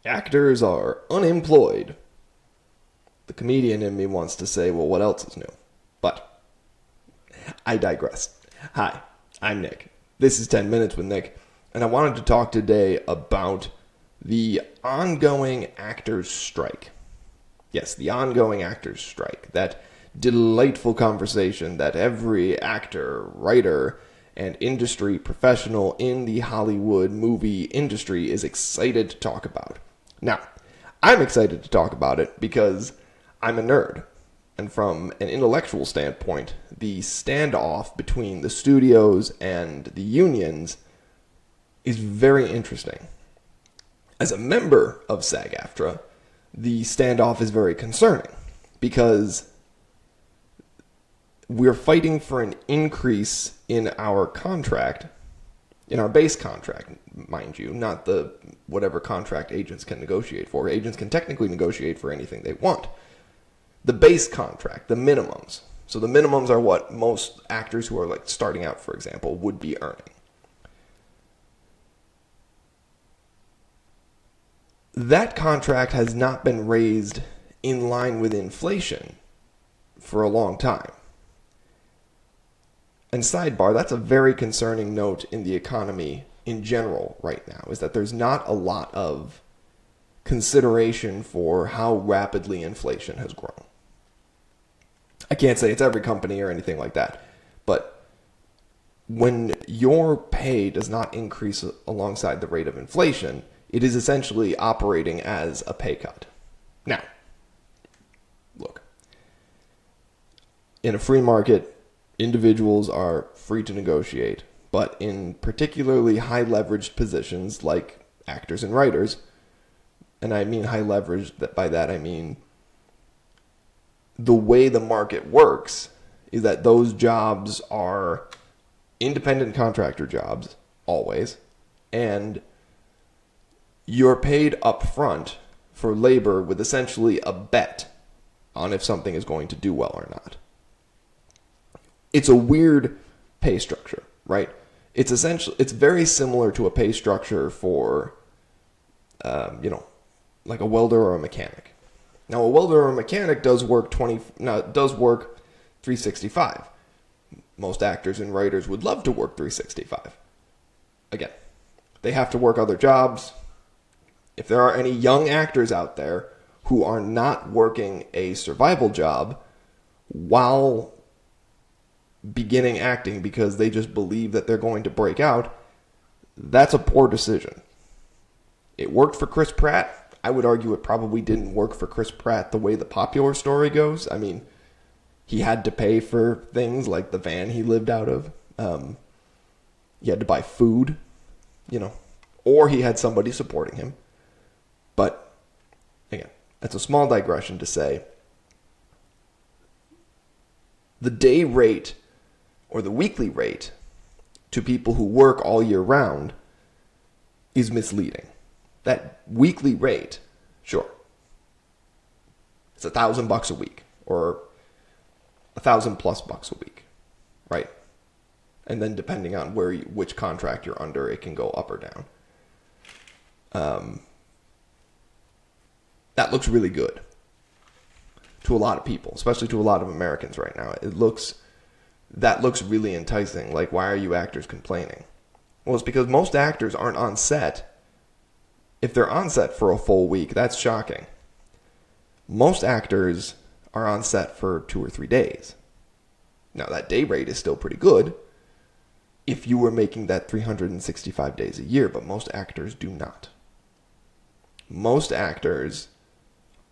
Actors are unemployed. The comedian in me wants to say, well, what else is new? But I digress. Hi, I'm Nick. This is 10 Minutes with Nick, and I wanted to talk today about the ongoing actors' strike. Yes, the ongoing actors' strike. That delightful conversation that every actor, writer, and industry professional in the Hollywood movie industry is excited to talk about. Now, I'm excited to talk about it because I'm a nerd. And from an intellectual standpoint, the standoff between the studios and the unions is very interesting. As a member of SAG-AFTRA, the standoff is very concerning because we're fighting for an increase in our contract, in our base contract, mind you, not the whatever contract agents can negotiate for. Agents can technically negotiate for anything they want. The base contract, the minimums. So the minimums are what most actors who are like starting out, for example, would be earning. That contract has not been raised in line with inflation for a long time. And sidebar, that's a very concerning note in the economy in general right now, is that there's not a lot of consideration for how rapidly inflation has grown. I can't say it's every company or anything like that, but when your pay does not increase alongside the rate of inflation, it is essentially operating as a pay cut. Now, look, in a free market, individuals are free to negotiate, but in particularly high leveraged positions like actors and writers, and I mean high leveraged, by that I mean the way the market works is that those jobs are independent contractor jobs, always, and you're paid up front for labor with essentially a bet on if something is going to do well or not. It's a weird pay structure, right? It's very similar to a pay structure for, like a welder or a mechanic. Now, a welder or a mechanic does work 365. Most actors and writers would love to work 365. Again, they have to work other jobs. If there are any young actors out there who are not working a survival job while beginning acting because they just believe that they're going to break out, that's a poor decision. It worked for Chris Pratt. I would argue it probably didn't work for Chris Pratt the way the popular story goes. I mean, he had to pay for things like the van he lived out of. He had to buy food, or he had somebody supporting him. But, again, that's a small digression to say the day rate or the weekly rate to people who work all year round is misleading. That weekly rate, sure, it's $1,000 a week or $1,000+ a week, right? And then depending on which contract you're under, it can go up or down. That looks really good to a lot of people, especially to a lot of Americans right now. That looks really enticing. Like, why are you actors complaining? Well, it's because most actors aren't on set. If they're on set for a full week, that's shocking. Most actors are on set for 2 or 3 days. Now, that day rate is still pretty good if you were making that 365 days a year, but most actors do not. Most actors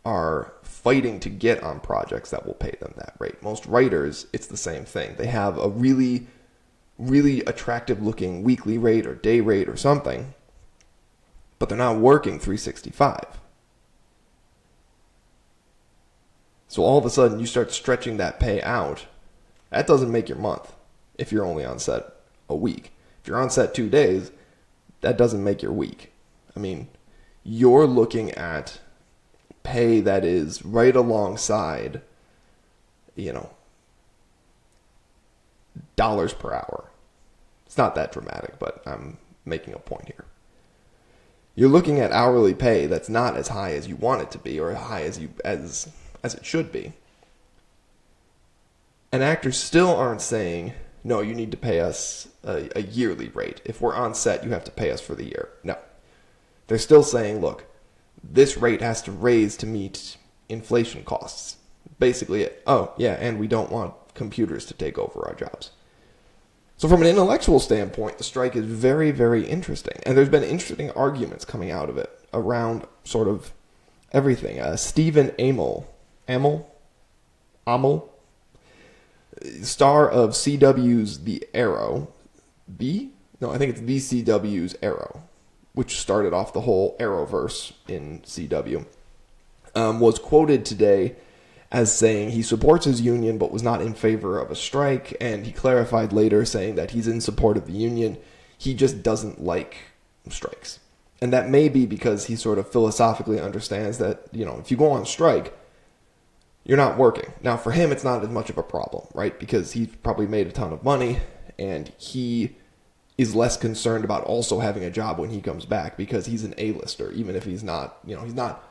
are fighting to get on projects that will pay them that rate. Most writers, it's the same thing. They have a really, really attractive looking weekly rate or day rate or something, but they're not working 365. So all of a sudden you start stretching that pay out. That doesn't make your month if you're only on set a week. If you're on set 2 days, that doesn't make your week. I mean, you're looking at pay that is right alongside, dollars per hour. It's not that dramatic, but I'm making a point here. you're looking at hourly pay that's not as high as you want it to be or as high as it should be. And actors still aren't saying, no, you need to pay us a yearly rate. If we're on set, you have to pay us for the year. No. They're still saying, look, this rate has to raise to meet inflation costs. Basically, oh, yeah, and we don't want computers to take over our jobs. So from an intellectual standpoint, the strike is very, very interesting. And there's been interesting arguments coming out of it around sort of everything. Stephen Amell, star of CW's The Arrow, I think it's the CW's Arrow, which started off the whole Arrowverse in CW, was quoted today as saying he supports his union but was not in favor of a strike, and he clarified later saying that he's in support of the union. He just doesn't like strikes. And that may be because he sort of philosophically understands that, if you go on strike, you're not working. Now, for him, it's not as much of a problem, right? Because he's probably made a ton of money, and he is less concerned about also having a job when he comes back because he's an A-lister, even if he's not, he's not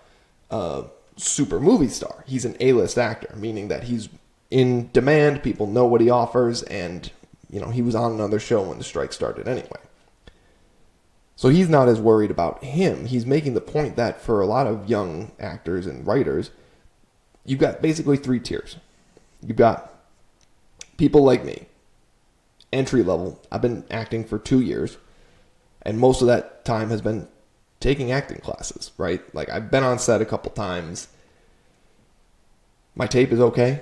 a super movie star. He's an A-list actor, meaning that he's in demand, people know what he offers, and, he was on another show when the strike started anyway. So he's not as worried about him. He's making the point that for a lot of young actors and writers, you've got basically three tiers. You've got people like me, entry level. I've been acting for 2 years, and most of that time has been taking acting classes, right? Like, I've been on set a couple times. My tape is okay,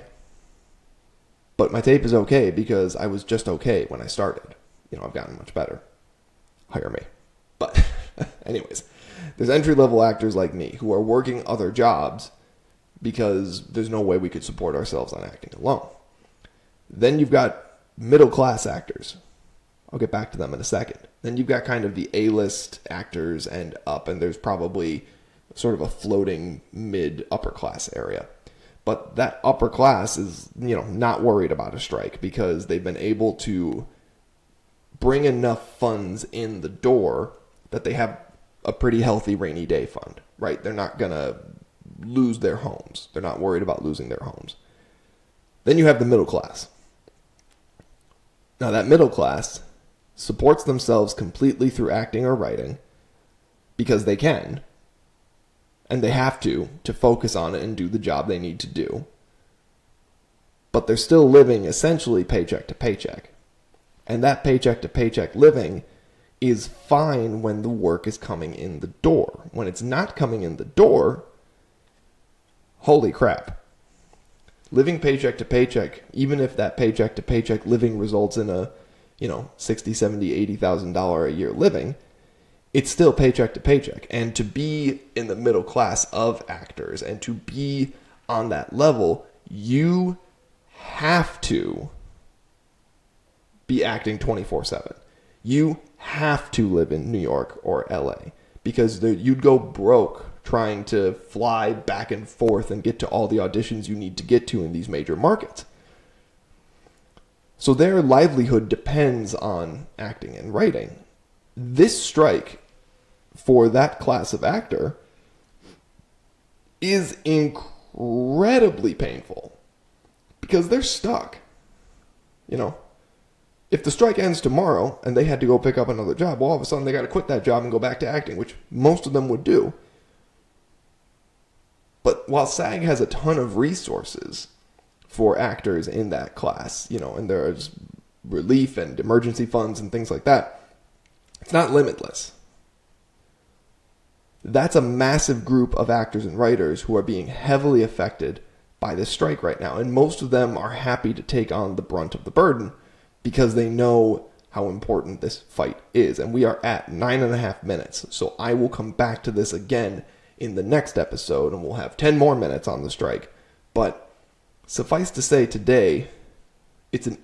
but my tape is okay because I was just okay when I started. I've gotten much better. Hire me. But anyways, there's entry-level actors like me who are working other jobs because there's no way we could support ourselves on acting alone. Then you've got middle-class actors. I'll get back to them in a second. Then you've got kind of the A-list actors and up, and there's probably sort of a floating mid-upper class area. But that upper class is, not worried about a strike because they've been able to bring enough funds in the door that they have a pretty healthy rainy day fund, right? They're not going to lose their homes. They're not worried about losing their homes. Then you have the middle class. Now, that middle class supports themselves completely through acting or writing because they can, and they have to focus on it and do the job they need to do. But they're still living essentially paycheck to paycheck. And that paycheck to paycheck living is fine when the work is coming in the door. When it's not coming in the door, holy crap. Living paycheck to paycheck, even if that paycheck to paycheck living results in a, $60,000, $70,000, $80,000 a year living, it's still paycheck to paycheck. And to be in the middle class of actors and to be on that level, you have to be acting 24/7. You have to live in New York or LA because you'd go broke trying to fly back and forth and get to all the auditions you need to get to in these major markets. So their livelihood depends on acting and writing. This strike for that class of actor is incredibly painful because they're stuck. If the strike ends tomorrow and they had to go pick up another job, well, all of a sudden they got to quit that job and go back to acting, which most of them would do. But while SAG has a ton of resources for actors in that class, and there's relief and emergency funds and things like that, it's not limitless. That's a massive group of actors and writers who are being heavily affected by this strike right now. And most of them are happy to take on the brunt of the burden because they know how important this fight is. And we are at 9.5 minutes. So I will come back to this again in the next episode, and we'll have 10 more minutes on the strike. But suffice to say today, it's a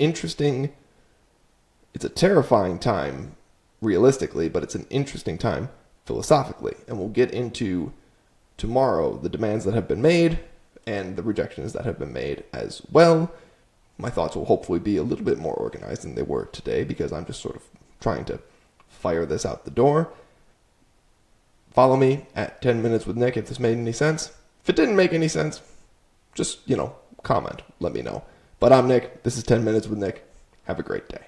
terrifying time realistically, but it's an interesting time philosophically. And we'll get into tomorrow the demands that have been made and the rejections that have been made as well. My thoughts will hopefully be a little bit more organized than they were today because I'm just sort of trying to fire this out the door. Follow me at 10 Minutes with Nick if this made any sense. If it didn't make any sense, just, comment. Let me know. But I'm Nick. This is 10 Minutes with Nick. Have a great day.